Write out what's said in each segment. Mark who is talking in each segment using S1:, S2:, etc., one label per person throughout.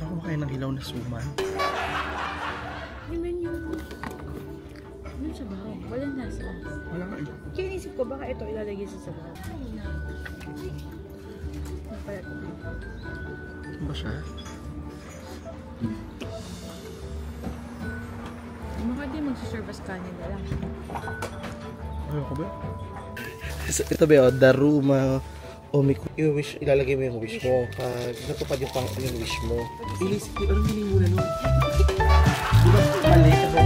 S1: Ako kumakain ng hilaw na suman.
S2: Yung menu. Ano sa baho? Walang nasa.
S1: Wala nga eh.
S2: Kaya inisip ko, baka ito ilalagay sa sabaw. Napalat ko.
S1: Ano ba siya?
S2: Baka di magsiserve as kanin na lang.
S1: Ayaw ko ba? Ito ba, Daruma Omiku. Yung wish, ilalagay mo yung wish mo. Pag natupad yung wish mo. Ilisip ko, anong hiling mo na nun? Diba, mali ka ba?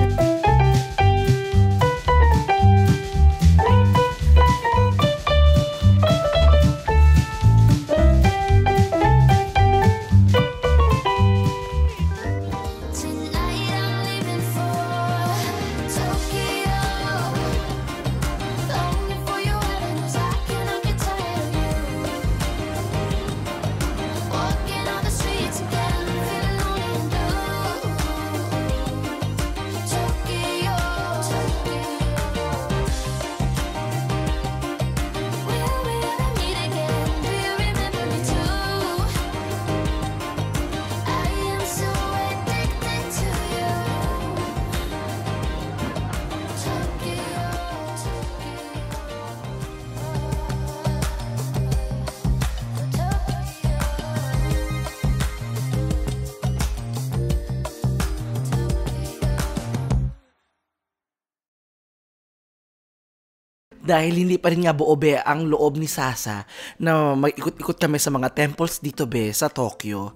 S1: Dahil hindi pa rin nga buo be ang loob ni Sasa na mag-ikot-ikot kami sa mga temples dito be sa Tokyo.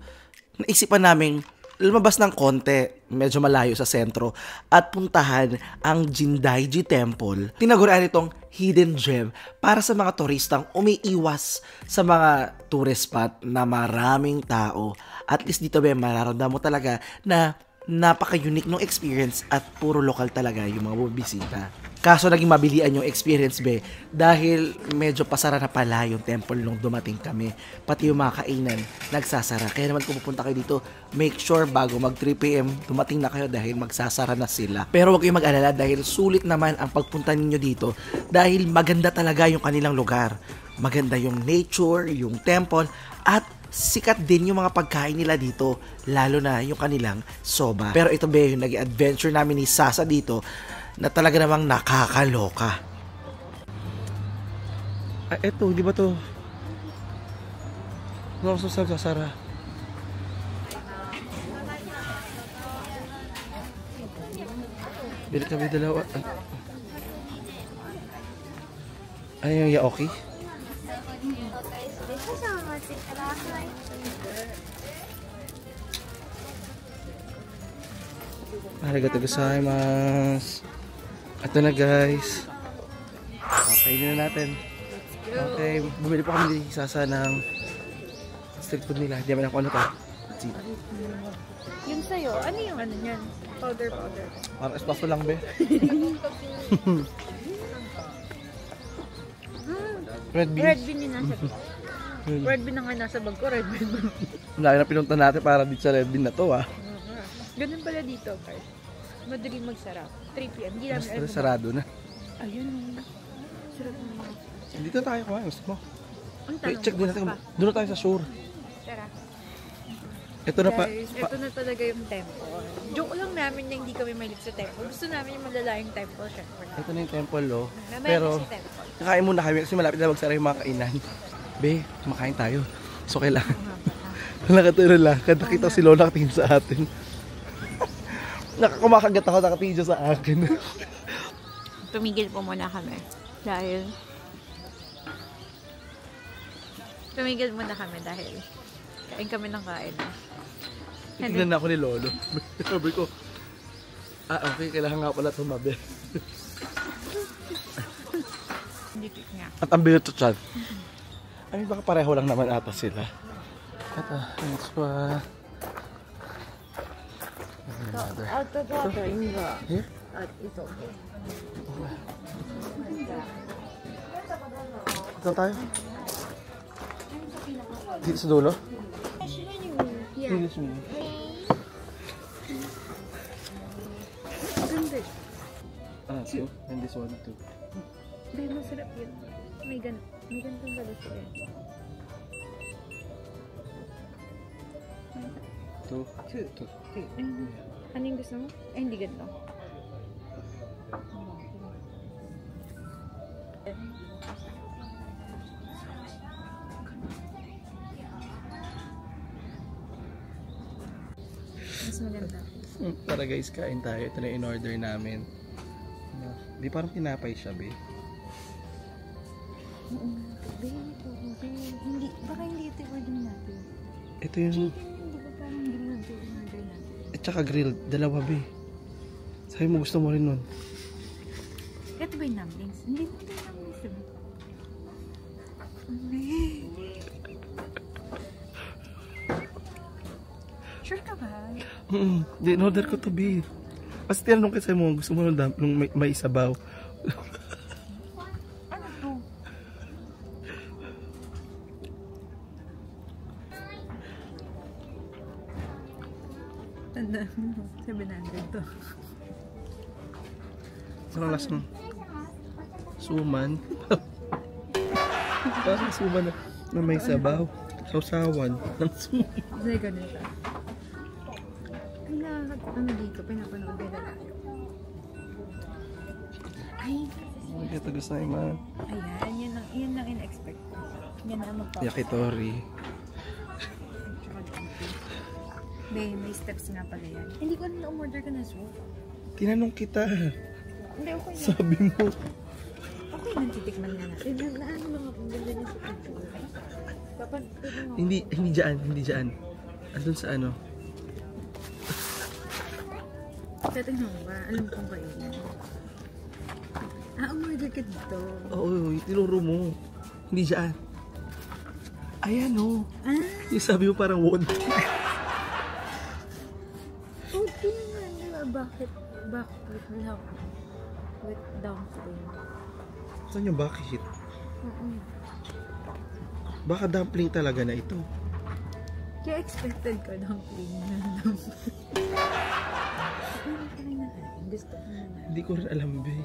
S1: Naisipan namin lumabas ng konti, medyo malayo sa sentro, at puntahan ang Jindaiji Temple. Tinagurian itong hidden gem para sa mga turistang umiiwas sa mga tourist spot na maraming tao. At least dito be mararamdaman mo talaga na napaka-unique ng experience at puro lokal talaga yung mga bumibisita. Kaso naging mabilian yung experience be dahil medyo pasara na pala yung temple nung dumating kami. Pati yung mga kainan nagsasara. Kaya naman kung pupunta kayo dito, make sure bago mag 3 PM dumating na kayo dahil magsasara na sila. Pero wag kayong mag-alala dahil sulit naman ang pagpunta ninyo dito dahil maganda talaga yung kanilang lugar. Maganda yung nature, yung temple, at sikat din yung mga pagkain nila dito, lalo na yung kanilang soba. Pero ito be yung naging adventure namin ni Sasa dito na talaga namang nakakaloka. Ah, eto, di ba to? Ano ako sasara? Bili kami dalawa. Ay, yung yaoki? Arigatou gozaimasu. Ito na guys. Okay na natin. Okay, bumili pa kami ni Sasa ng street food nila. Hindi naman ako ano to.
S2: Yung sa'yo, ano yung ano yan? Powder.
S1: Parang espaso lang be. Red beans.
S2: Red bean yung nasa bag. Red bean na nga nasa bag ko, red bean.
S1: Lagi na pinunta natin para dito sa red bean na to ah.
S2: Ganun pala dito, guys. Madaling magsarap. 3 PM. Hindi namin
S1: Mas sarado na.
S2: Ayun. Sarap naman.
S1: Dito na tayo kumain. Gusto mo?
S2: Ang
S1: Wait,
S2: tanong
S1: check din natin. Doon na tayo sa shore.
S2: Tara.
S1: Ito na pa.
S2: Guys, ito na talaga yung temple. Joke lang namin na hindi kami mahilig sa temple. Gusto namin yung malalayang temple, syempre.
S1: Ito na yung temple oh.
S2: Pero,
S1: Pero
S2: temple.
S1: kakain muna kami kasi malapit na magsara yung mga kainan. Be, kumakain tayo. So kailangan. Nakaturo lang. Nakita si Lola nakatingin sa atin. Kumakagat ako, nakatingin siya sa akin.
S2: Tumigil po muna kami. Dahil kain kami ng kain.
S1: Tignan na ako ni Lolo. Sabi ko, okay, kailangan nga pala tumabi.
S2: Dikit nga.
S1: At ang bilit to chan. Ay, baka pareho lang naman ata sila. At next pa.
S2: Out of water in the...
S1: Here?
S2: It's okay.
S1: Saan tayo? Dito sa dulo?
S2: Yeah.
S1: English mo.
S2: Ganda.
S1: Two. And this one too.
S2: Dahil masarap yun. May ganitong galas ko yan.
S1: Two.
S2: Two. Ayun. Ano yung gusto mo? Ay, hindi ganito. Mas maganda.
S1: Tara guys, kain tayo. Ito na yung in-order namin. Di parang tinapay siya, be.
S2: Hindi, baka hindi ito order natin.
S1: Ito yung...
S2: Hindi ba parang grilled yung order natin?
S1: At saka grilled. Dalawa, be. Sabi mo gusto mo rin nun.
S2: Ito ba yung dumplings? Hindi mo ito yung dumplings, diba? Sure ka ba?
S1: Di, in-order ko to, be. Kasi tinanong kasi mo, gusto mo nung may sabaw.
S2: Ano to? Tanda mo, 700 to.
S1: Parang lasang suman. Parang suman na may sabaw. Sausawan ng suman.
S2: Kasi ganito. Ano dito, pinapanood nila tayo. Ay,
S1: Ito gusto na ma.
S2: ayan, yun lang in-expect ko. Yan na magpapalala.
S1: Yakitori.
S2: May steps nga pala yan. Hindi ko na umorder ka na soup.
S1: Tinanong kita.
S2: Hindi, okay na.
S1: Sabi mo.
S2: Okay na, titikman nga natin. Ano mga pagdala niya sa picture? Papagpili mo.
S1: Hindi dyan. Andun sa ano.
S2: Tatingnan mo ba? Alam kong kainin. Umorder ka dito.
S1: Oo, tinuro mo. Hindi dyan. Ayan o. Yung sabi mo parang wood.
S2: Okay naman, diba? Bakit lang? With dumpling.
S1: Saan yung bakit?
S2: Oo.
S1: Baka dumpling talaga na ito.
S2: Kaya expected ko dumpling na dumpling. Ano ka rin na? Gusto ko na.
S1: Hindi ko rin alam, be.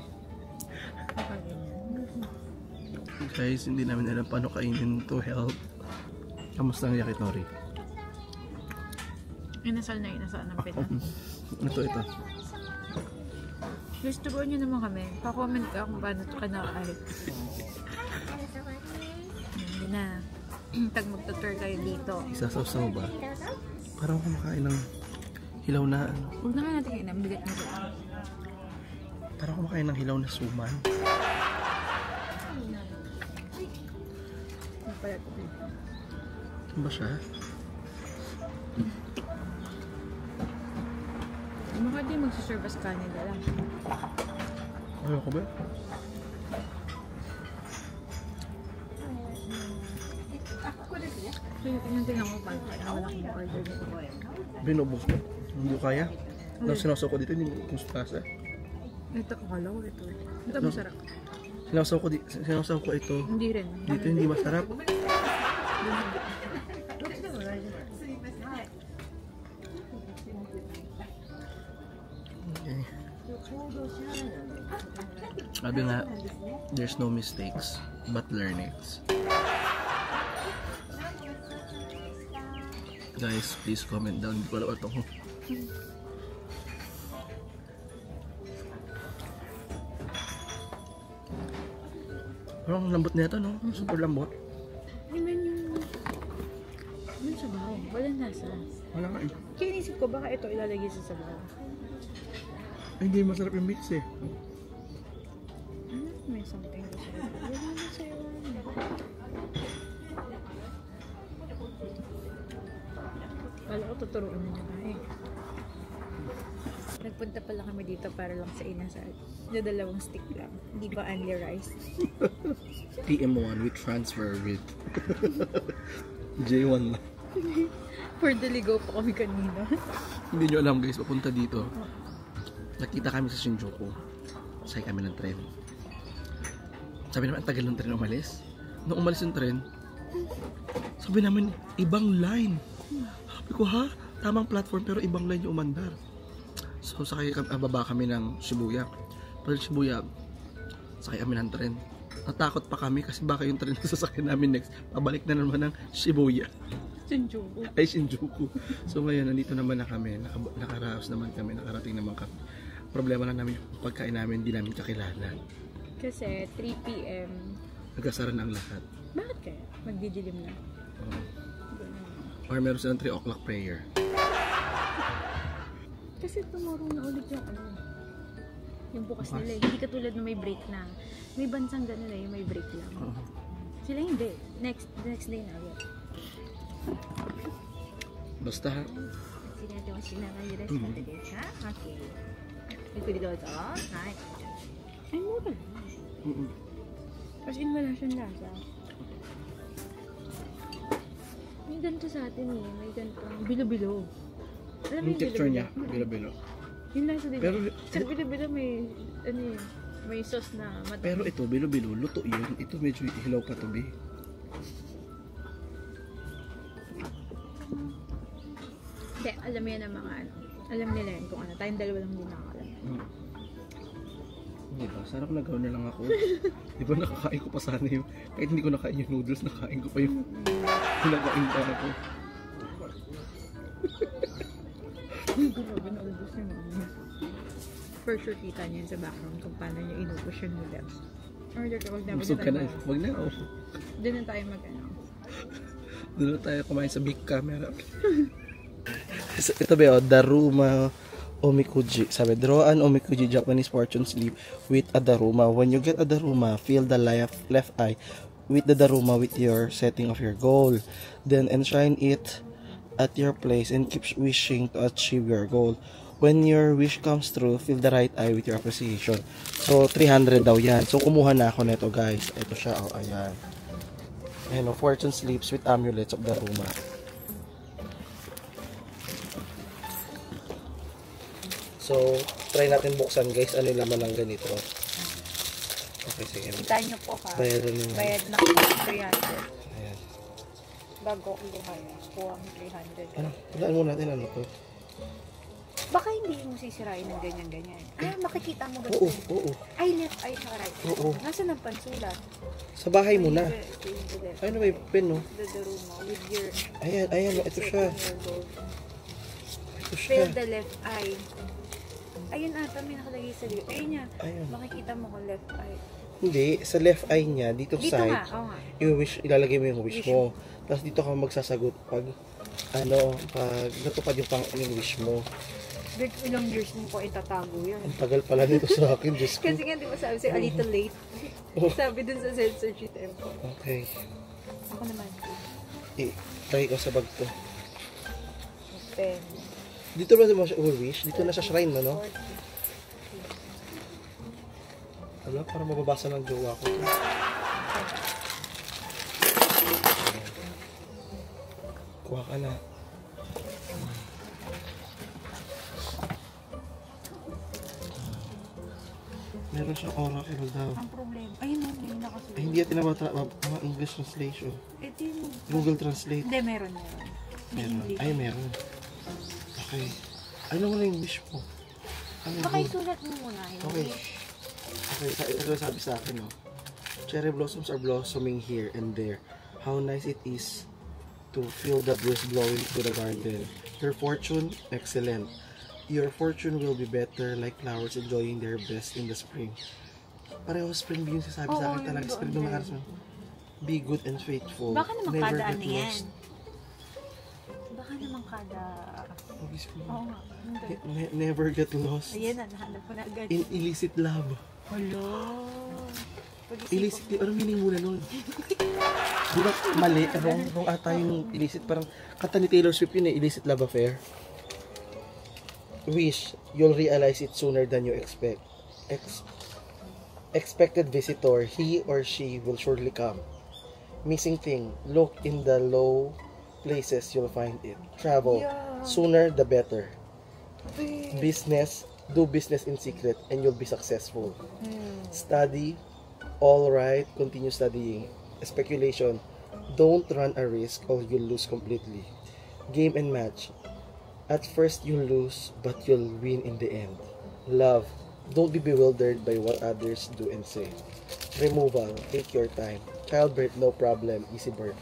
S1: Guys, hindi namin alam paano kainin to help. Kamusta ang yakitori?
S2: Inasal ng pita.
S1: Ito.
S2: Gusto ko nyo naman kami. Pa-comment ka kung paano ito kinakain. Hindi na. Tag magtutur kayo dito.
S1: Isasaw ba? Parang kumakain ng hilaw na ano.
S2: Huwag na nga natin kain. Ang bigat nito.
S1: Parang kumakain ng hilaw na suman. Ano ba siya?
S2: Baka di magsaserve as kanila lang.
S1: Ayoko ba?
S2: So yung tingnan ko paano wala akong order dito.
S1: Binubos mo? Hindi ko kaya? Nang sinasaw ko dito, hindi ko mustasa.
S2: Ito, akala ko ito. Ito masarap.
S1: Sinasaw ko ito.
S2: Hindi rin.
S1: Dito hindi masarap. Okay. Sabi nga, there's no mistakes, but learnings. Guys, please comment down. Hindi ko alam ito ko. Parang lambot na ito, no? Super lambot.
S2: Naman yung sabaw. Walang nasa.
S1: Wala nga eh.
S2: Kaya inisip ko baka ito ilalagay sa sabaw.
S1: Ay, hindi masarap yung mix eh.
S2: May something ko siya. Wala na sa'yo. Wala ko tuturuan na niya tayo. Nagpunta pala kami dito para lang sa inasal. Na dalawang stick lang. Hindi ba only rice?
S1: PM1 with transfer with J1 lang.
S2: For the ligaw pa kami kanina.
S1: Hindi nyo alam guys, papunta dito. Nakita kami sa Shinjuku. Sakay kami ng tren. Sabi naman, ang tagal ng tren umalis. Nung umalis yung tren, sabi namin, ibang line. Sabi ko, ha? Tamang platform pero ibang line yung umandar. So, baba kami ng Shibuya. Pag Shibuya, sakay kami ng tren. Natakot pa kami kasi baka yung tren na sasakyan namin next, pabalik na naman ng Shibuya.
S2: Shinjuku.
S1: Ay, Shinjuku. So ngayon, nandito naman na kami. Nakaraos naman kami. Nakarating naman kami. Problema lang namin yung pagkain namin, hindi namin kakilala.
S2: Kasi 3 p.m.
S1: Nagkasara na ang lahat.
S2: Bakit kaya? Magdidilim na.
S1: Or meron silang 3 o'clock prayer.
S2: Kasi tomorrow na ulit yung yung bukas nila eh. Hindi katulad na may break na. May bansang gano'n eh, yung may break lang. Sila hindi. Next day na ulit.
S1: Basta ha?
S2: Sinabi mo rest natin guys, ha? Okay. Ito dito ito. Hi. Ay, mura lang. As in, wala siyang lasa. May ganito sa atin eh. May ganito. Bilo-bilo. Alam mo
S1: yung texture niya, bilo-bilo.
S2: Yung lasa din.
S1: Pero,
S2: sa bilo-bilo may, may sauce na matamis.
S1: Pero ito, bilo-bilo, luto yun. Ito medyo hilaw pa to, be.
S2: Hindi, alam mo yan ang mga alam nila yun kung ano. Tayong dalawa lang din nakakalam.
S1: Diba? Sarap na gawin na lang ako. Diba nakakain ko pa sana yung, kahit hindi ko nakain yung noodles, nakain ko pa yung nakain pa ako.
S2: Grabe, naubos niya mami. For sure, kita niya yun sa background kung paano niya inubos yung noodles. Order ka, wag na.
S1: Busog ka na. Wag na, oh.
S2: Doon na tayo
S1: Doon na tayo kumain sa big camera. Ito ba yun, Daruma Omikuji. Sabi, draw an Omikuji Japanese fortune sleeve with a Daruma. When you get a Daruma, fill the left eye with the Daruma with your setting of your goal. Then enshrine it at your place and keep wishing to achieve your goal. When your wish comes true, fill the right eye with your appreciation. So, 300 daw yan. So, kumuha na ako nito guys. Ito siya, oh, ayan. Ayan, oh, fortune sleeves with amulets of Daruma. So, try natin buksan guys. Ano yung laman ng ganito. Okay, sige.
S2: Kita nyo po ha.
S1: Bayad
S2: na 300.
S1: Ayan.
S2: Bago ko kaya. Kuha ang 300.
S1: Ano? Walaan mo natin ano to.
S2: Baka hindi mo sisirain ng ganyan-ganyan. Ah, makikita mo ganito.
S1: Oo.
S2: Ay, left eye sa right.
S1: Oo.
S2: Nasaan ang pansulat?
S1: Sa bahay mo na.
S2: Ito
S1: Ayun na may pen, no?
S2: the room with your...
S1: Ayan. Ito siya.
S2: Ito siya. Fill the left eye. Ayun ata, may nakalagay sa left. Ayun niya.
S1: Ayun.
S2: Makikita mo ko left eye.
S1: Hindi, sa left eye niya, dito
S2: Dito
S1: side,
S2: nga, oo nga.
S1: ilalagay mo yung wish mo. Tapos dito ka magsasagot pag natupad yung wish mo.
S2: But ilang years mo ko itatago yan.
S1: Ang tagal pala nito sa akin, Diyos ko.
S2: Kasi nga, di ba sabi sa'yo, a little late. Sabi dun sa sensor sheet tempo.
S1: Okay.
S2: Ako naman.
S1: Try ko sa bag to.
S2: Pen.
S1: Dito ba mo siya wish? Dito na sa shrine mo, no? Wala, para mababasa ng jowa ko to. Kuha ka na. Meron siyang oracle daw.
S2: Ang problema. Ayun na, may nakasulat.
S1: Ay, hindi natin mga English translation.
S2: Ito yung...
S1: Google Translate.
S2: Hindi, meron. May English.
S1: Ay, meron. Okay. Ano mo na yung wish mo? Ano
S2: Baka isulat mo muna.
S1: Okay. Ito sabi sa akin, no? Cherry blossoms are blossoming here and there. How nice it is to feel the breeze blowing to the garden. Your fortune, excellent. Your fortune will be better like flowers enjoying their best in the spring. Pareho spring yung sasabi sa akin talaga. Spring lumakaras mo. Be good and faithful.
S2: Baka naman
S1: Never
S2: kada
S1: get
S2: ano yan.
S1: lost.
S2: Baka naman kada... Oo nga.
S1: Never get lost.
S2: Ayan na, nahanap ko na agad.
S1: In illicit love.
S2: Hello.
S1: Illicit, anong meaning muna nun? Di ba mali? Wrong ata yung illicit. Parang kata ni Taylor Swift yun eh, illicit love affair. Wish, you'll realize it sooner than you expect. Expected visitor, he or she will surely come. Missing thing, look in the low places, you'll find it. Travel, sooner the better. Business, do business in secret and you'll be successful. Study, all right, continue studying. Speculation, don't run a risk or you'll lose completely. Game and match, at first you'll lose but you'll win in the end. Love, don't be bewildered by what others do and say. Removal, take your time. Childbirth, no problem, easy birth.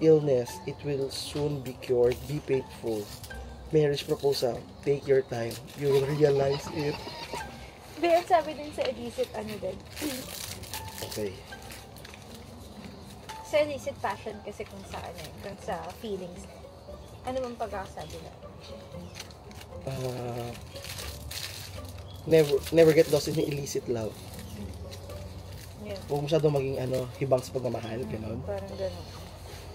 S1: illness, it will soon be cured. Be faithful. Marriage proposal, take your time. You will realize it.
S2: Pero sabi din sa illicit, ano din?
S1: Okay.
S2: Sa illicit passion kasi kung sa ano eh, kung sa feelings. Ano bang pagkakasabi na?
S1: Never get lost in illicit love.
S2: Yeah.
S1: Huwag masyadong maging hibang sa pagmamahal, gano'n.
S2: Parang gano'n.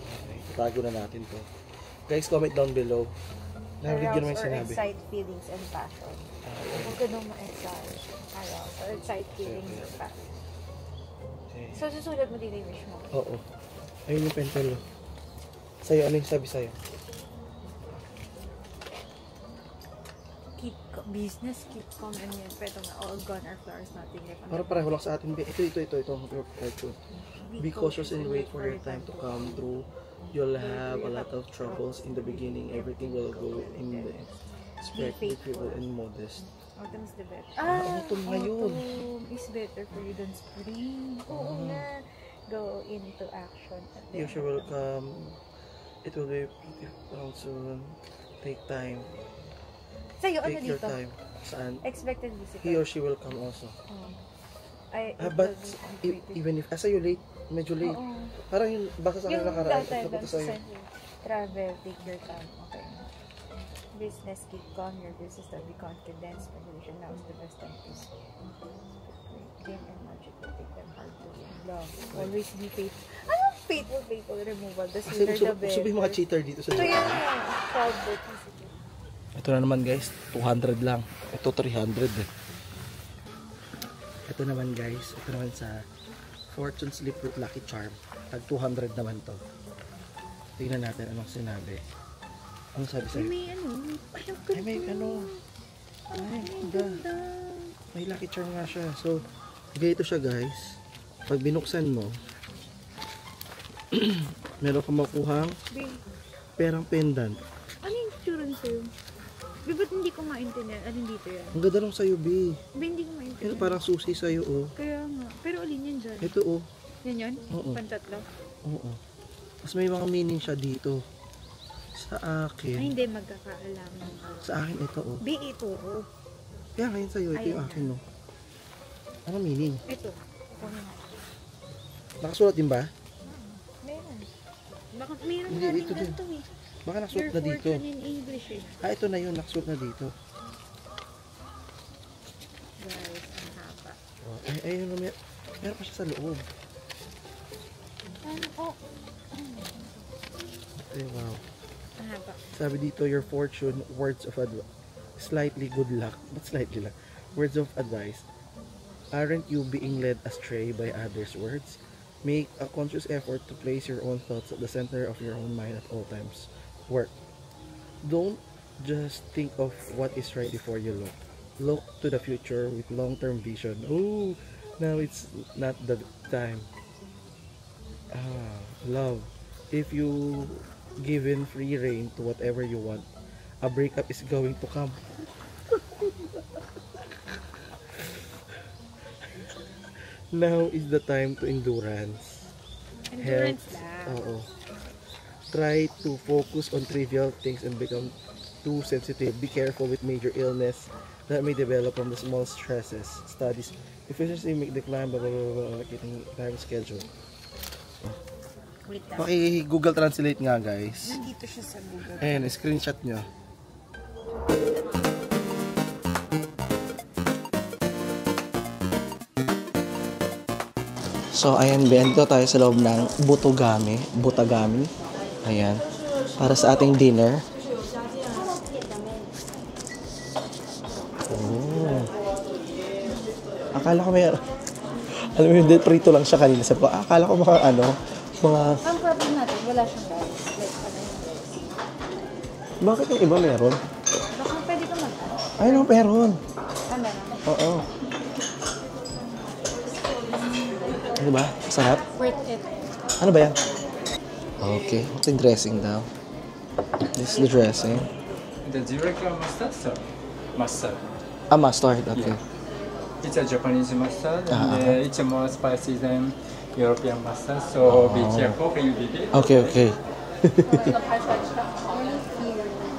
S1: Okay, tago na natin to. Guys, comment down below. Narinig yun naman yung sinabi.
S2: Excite feelings and passion. Huwag ka nung ma-excite. Arouse or excite feelings and passion.
S1: Okay.
S2: So, susulat mo din yung wish mo?
S1: Oo. Ayun yung pentel. Sa'yo, ano yung sabi sa'yo?
S2: Keep business, keep calm, and yet, pero nga, all gone are flowers, nothing left.
S1: Para pareho lang sa atin. Ito. Be cautious and wait for your time to come through. You'll have a lot of troubles in the beginning. Everything will go in the expect people and modest.
S2: Autumn is the better.
S1: Autumn ngayon.
S2: Autumn is better for you than spring. Oo nga. Go into action.
S1: You sure will come. It will be beautiful soon. Take time.
S2: Sa'yo, ano
S1: Take your
S2: dito?
S1: time. Saan?
S2: Expected visitor.
S1: He or she will come also. But even if, sa'yo late, medyo late.
S2: Oo.
S1: Parang yung basa sa akin nakaraan. Napunta sa'yo.
S2: Travel, take your time. Okay. Business, keep calm. Your business will be confident. Speculation now is the best time to speak. Game and magic will take them hard to win. Love. Always be faithful. Ano faithful removal? The sooner the better.
S1: Gusto yung mga cheater dito sa
S2: So
S1: dito.
S2: yun nga. Proud birth.
S1: Ito na naman guys, 200 lang. Ito 300 eh. Ito naman guys, ito naman sa Fortune Slip with Lucky Charm. Tag 200 naman to. Tingnan natin anong sinabi. Anong sabi sa'yo?
S2: May ano?
S1: Ay, may ano. Ay, ganda. May Lucky Charm nga siya. So, ganito siya guys. Pag binuksan mo, meron kang makuhang perang pendant.
S2: Ano yung tsura sa'yo? Ba't hindi ko maintindihan? Alin dito yan?
S1: Ang ganda nung sa'yo, B.
S2: Hindi ko maintindihan.
S1: Ito parang susi sa'yo, oh.
S2: Kaya nga. Pero alin yan dyan?
S1: Ito, oh.
S2: Yan yun?
S1: Oo.
S2: Pantatlo?
S1: Oo. Mas may mga meaning siya dito. Sa
S2: Ay,
S1: akin.
S2: hindi. Magkakaalaman.
S1: Sa akin, ito, oh.
S2: B, ituro.
S1: Kaya ngayon sa'yo, ito yung
S2: Ayan.
S1: akin, no. Ano meaning?
S2: Ito. Kunin mo.
S1: Nakasulat din ba?
S2: Meron. Baka meron
S1: Hindi,
S2: nga din
S1: ito din.
S2: ganito eh.
S1: Baka
S2: Your
S1: nakasulat na dito.
S2: fortune in English eh.
S1: Ah, ito na yun. Nakasulat na dito.
S2: Guys, ang haba.
S1: Oh, ay, ayun na. Meron pa siya sa loob.
S2: Ano? Oh.
S1: Ay, wow.
S2: Ang haba.
S1: Sabi dito, your fortune, words of advice. Slightly good luck. But slightly lang. Words of advice. Aren't you being led astray by others' words? Make a conscious effort to place your own thoughts at the center of your own mind at all times. Work. Don't just think of what is right before you look. Look to the future with long-term vision. Oh, now it's not the time. Love. If you given free rein to whatever you want, a breakup is going to come. Now is the time to endurance.
S2: Endurance
S1: Health.
S2: lang.
S1: Oo. Try to focus on trivial things and become too sensitive. Be careful with major illness that may develop from the small stresses. Studies. Efficiency make decline, blah, blah, blah, blah, getting time schedule.
S2: Wait lang.
S1: Google Translate nga, guys.
S2: Nandito siya sa Google.
S1: Ayan, screenshot nyo. So, ayan, bento tayo sa loob ng Butagami. Ayan. Para sa ating dinner. Oh. Akala ko may... Alam mo yun, prito lang siya kanina. Sabi ko, akala ko mga mga...
S2: Ang problem natin, wala siyang guys. Like, ano yung guys?
S1: Bakit yung iba meron?
S2: Baka pwede ka mag-ano?
S1: Ay, no, meron.
S2: Ah, meron.
S1: Oo. Ano ba? Sarap?
S2: Worth it.
S1: Ano ba yan? Okay. Ito yung dressing daw. This is the dressing.
S3: The Zurich mustard, sir. Mustard.
S1: Ah, mustard. Okay.
S3: It's a Japanese mustard,
S1: Ah.
S3: and it's more spicy than European mustard. So be careful when you eat it.
S1: Okay, okay.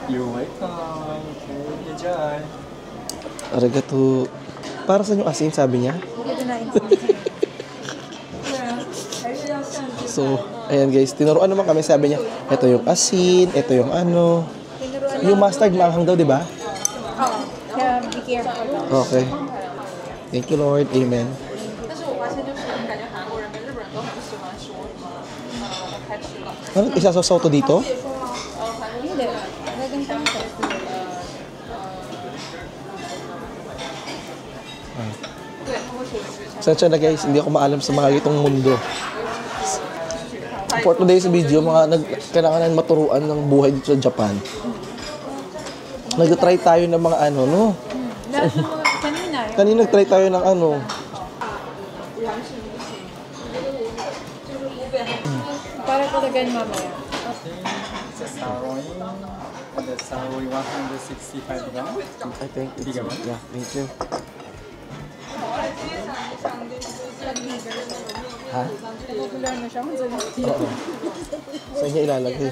S3: You're welcome. Okay, enjoy.
S4: Arigato. Para sa yung asin, sabi niya. So, ayan guys, tinuruan naman kami, sabi niya, ito yung asin, ito yung ano. Yung mustard maanghang daw, di ba?
S2: Oo. Kaya be careful.
S4: Okay. Thank you, Lord. Amen. Ano, isasasaw to dito?
S2: Hindi. Gaganto nito.
S4: Sensya na guys, hindi ako maalam sa mga itong mundo. For today's video, kailangan maturuan ng buhay dito sa Japan. Nag-try tayo ng mga ano, no?
S2: Lahat ng mga kanina.
S4: Kanina nag-try tayo ng ano.
S2: Para talagyan mamaya.
S3: The sirloin. The sirloin 165 grams.
S4: I think it's, yeah, thank you. Ha?
S2: Popular na siya.
S4: Oo. Sa inyo ilalagay.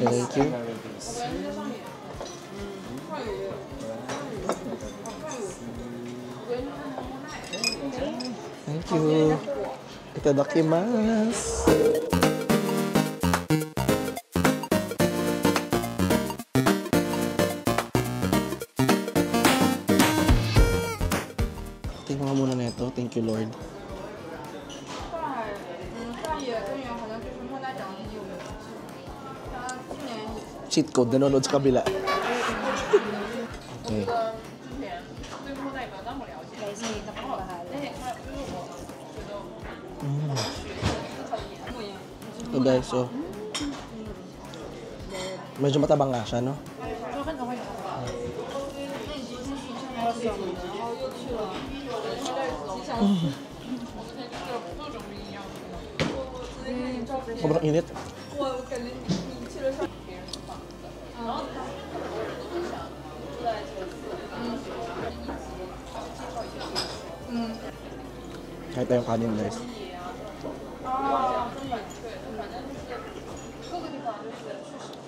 S4: Thank you. Thank you. Itadakimasu. Tingnan nga muna nito. Thank you, Lord. Cheat code, nanonood sa kabila. Okay.
S2: Guys, hindi na po bahala.
S4: Ito guys, so medyo matabang nga siya, no?
S2: Okay, okay.
S4: Sobrang init. Kahit tayong kanin guys.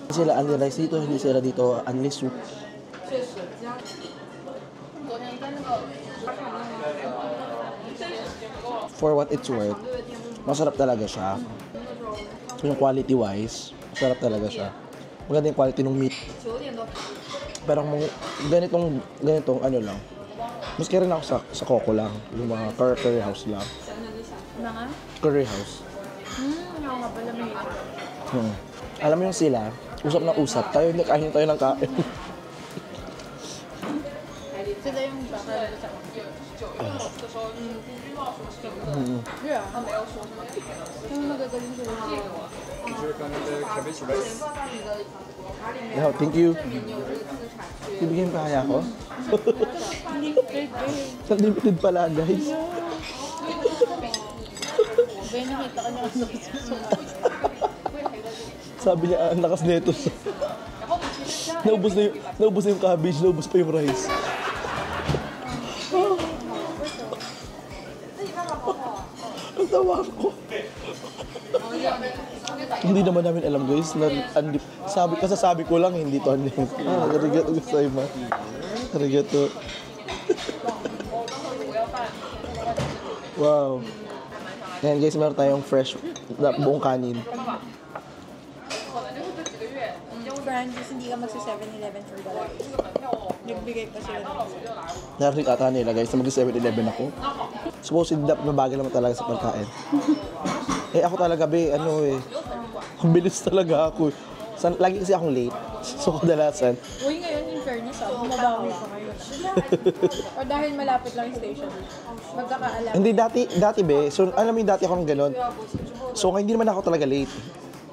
S4: Sila only rice dito, hindi sila dito only soup. For what it's worth, masarap talaga siya. Yung quality wise, masarap talaga siya. Maganda yung quality ng meat. Pero kung ganitong ano lang, maski rin ako sa Coco lang, yung mga curry house lang.
S2: Mga?
S4: Curry house.
S2: Oo nga pala may.
S4: Alam mo yung sila, usap na usap, tayo hindi kain tayo ng kain.
S2: Sila yung baka sa Yeah. Yung magagaling sila.
S3: Enjoy another cabbage rice.
S4: Yeah, thank you. Ibigyan pa kaya ako? Unlimited pala guys.
S2: Bay, nakita ka niya kasi
S4: Sabi niya, ang lakas nito. Naubos na yung cabbage, naubos pa yung rice. Ang tawa ko. Hindi naman namin alam guys na sabi ko lang hindi to andip. Arigato gozaimasu. Arigato. Wow. Ayan guys, meron tayong fresh buong kanin.
S2: Francis, hindi ka magsa 7-Eleven for the rice. Nagbigay pa sila ng
S4: Narinig ata nila guys na mag-7-Eleven ako. Supposedly mabagal naman talaga sa pagkain. Ako talaga ang bilis talaga ako. Lagi kasi akong late. So kadalasan.
S2: Uy, ngayon in fairness bumabawi pa ngayon. O dahil malapit lang yung station. Magkakaalam.
S4: Hindi dati be. So alam mo yung dati akong gano'n. So hindi naman ako talaga late.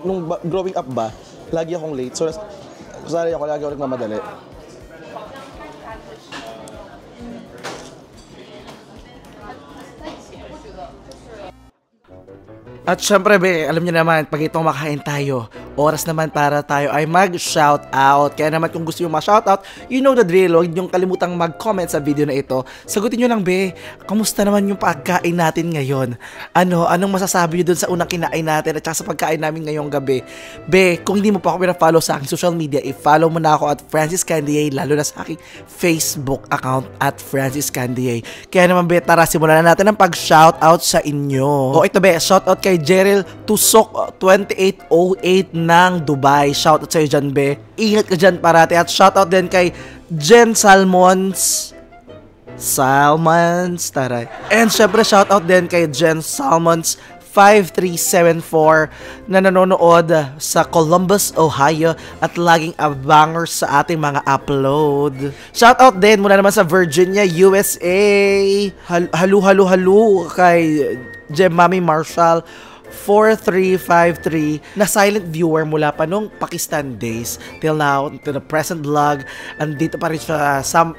S4: Nung growing up ba, lagi akong late. So kusari ako, lagi ako nagmamadali.
S1: At syempre be, alam niyo naman, pag itong makain tayo, oras naman para tayo ay mag-shoutout. Kaya naman kung gusto nyo ma-shoutout, you know the drill. Huwag nyong kalimutang mag-comment sa video na ito. Sagutin nyo lang, be, kamusta naman yung pagkain natin ngayon? Anong masasabi nyo dun sa unang kinain natin at saka sa pagkain namin ngayong gabi? Be, kung hindi mo pa ako pina-follow sa aking social media, i-follow mo na ako at Francis Candia, lalo na sa aking Facebook account at Francis Candia. Kaya naman, be, tara, simulan na natin ang pag-shoutout sa inyo. O ito, be, shoutout kay Jeril Tusok 2808 ng Dubai. Shoutout sa'yo dyan, be. Ingat ka dyan parati. At shoutout din kay Jen Salmons, taray. And syempre, shoutout din kay Jen Salmons 5374 na nanonood sa Columbus, Ohio at laging abanger sa ating mga upload. Shoutout din muna naman sa Virginia, USA. Halu kay Jemami Marshall 4353 na silent viewer mula pa nung Pakistan days till now, to the present vlog. Andito pa rin siya sa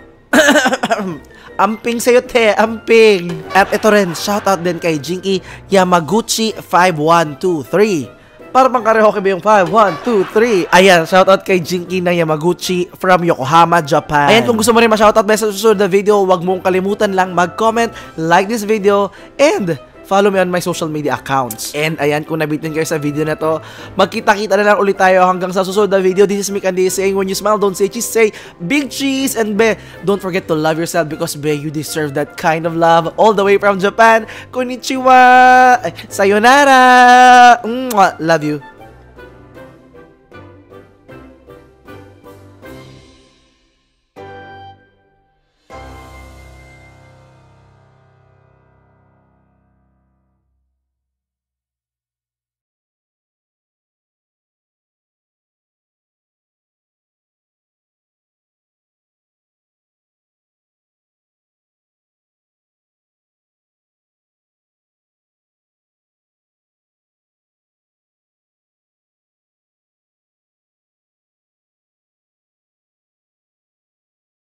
S1: amping sa'yo, te, amping. At ito rin, shoutout din kay Jinky Yamaguchi 5123. Para bang karaoke ba yung 5123? Ayan, shoutout kay Jinky na Yamaguchi from Yokohama, Japan. Ayan, kung gusto mo rin ma-shoutout ba sa susunod na video, huwag mong kalimutan lang mag-comment, like this video, and follow me on my social media accounts. And ayan, kung nabitin kayo sa video na to, magkita-kita na lang ulit tayo hanggang sa susunod na video. This is me, Candy, saying when you smile, don't say cheese, say big cheese. And be, don't forget to love yourself because be, you deserve that kind of love. All the way from Japan. Konnichiwa! Sayonara! Love you.